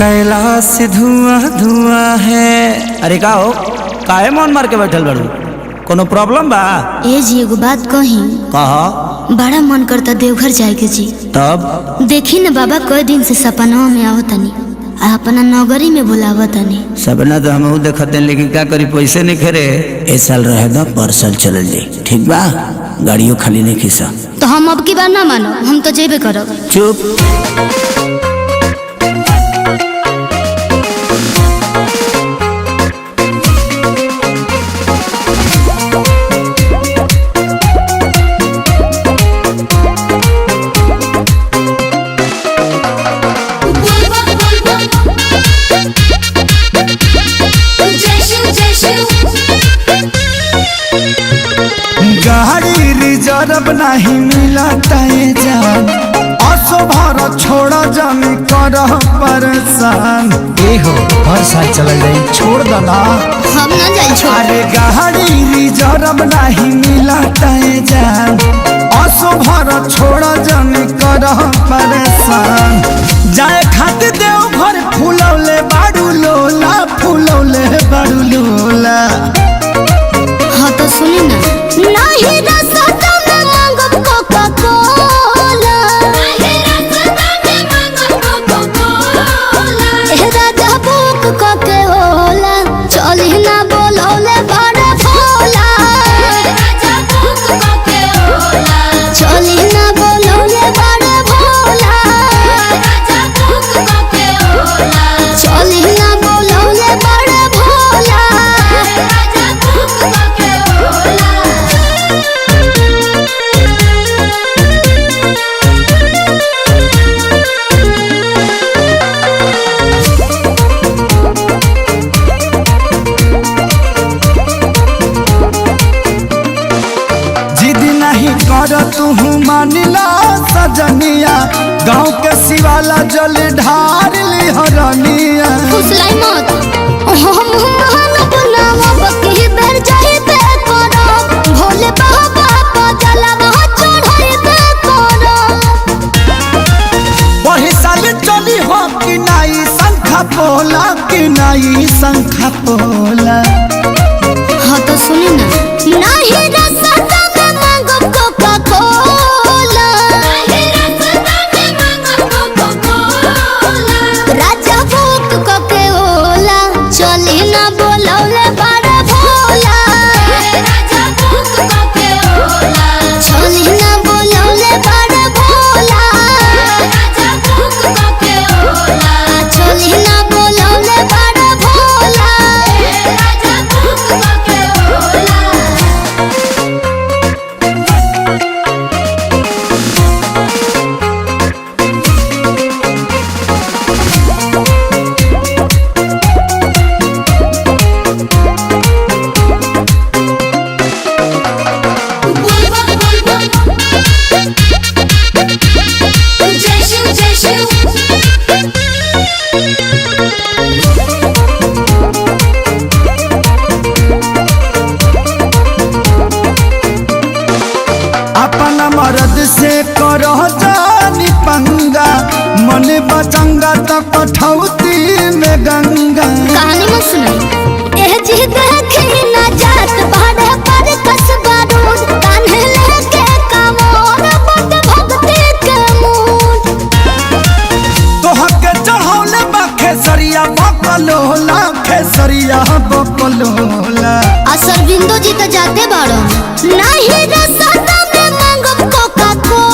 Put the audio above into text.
कैलाश से धुआं धुआं है। अरे का हो काहे मन मार के बैठल बड़ू, कोनो प्रॉब्लम बा? ए जी एगो बात कही। कहा। बड़ा मन करता देवघर जाए के जी। तब देखी न बाबा कई दिन से सपना में आवतनी आ अपना नगरी में बुलावतनी। सपना तो हम देखते हैं, लेकिन क्या करी पैसे नहीं खेरे। ए साल रहे दा पर साल चल जाई, ठीक बा? गाड़ियों खाली नहीं खीसा तो हम अब की बार ना मानो, हम तो जेबे करब। चुप। गाड़ी रिजर्व नहीं मिला जान, असो भारत छोड़ा जाने कर परेशान। ए हो हर साल चल जाई, छोड़ दना हम ना जाई छोड़। अरे गाड़ी रिजर्व नहीं मिला जान, असो भारत छोड़ा जाने कर परेशान। जाए खातिर देव घर फूलौले बाड़ू लोला, फूलौले बाड़ू लोला। हाँ तो सुनी ना, नहीं रास्ता में मांगब कोका कोला, नहीं रास्ता में मांगब कोका कोला। ए राजा बुक कोके होला, चली ना बोलौले बड़ा भोला। राजा बुक कोके होला, चली ना बोलौले बड़ा भोला। राजा बुक कोके होला, चली ना बोलौले बड़ा भोला। राजा बुक कोके होला। जिद नहीं कर तू मानिला सजनिया, गाँव के शिवाला जल ढार ली हरनिया। फुसलाई मत, हम मानब नाम बकी बेर जाइबे करब, भोले बाबा पर जलवा चढ़ाइबे करब। वही साल चली हो कि नाई शंखा पोला, कि नाई शंखा पोला। हाँ तो सुनी ना, नहीं रास्ता में मांगब कोका कोला, नहीं रास्ता में मांगब कोका कोला। राजा बुक कोके होला, चली ना बोलौले बड़ा भोला। राजा बुक कोके होला, चली ना बोलौले बड़ा भोला। राजा बुक कोके होला, चली ना बोलौले बड़ा भोला। राजा बुक कोके होला। अपना मर्द से करो जानी पंगा, मन बचंगा तो कठौती में गंगा। कहानी मत सुनाई। एह जी देखी ना जात भाड़े पर कसबा रोड, कान्हे लेके कामोर बट भक्ति के मूड। तोहके चढ़ौले बा खेसरिया बकलोला, खेसरिया बकलोला। असर बिंदु जी तो जाते बाड़ो, नहीं रास्ता में मांगब कोका कोला।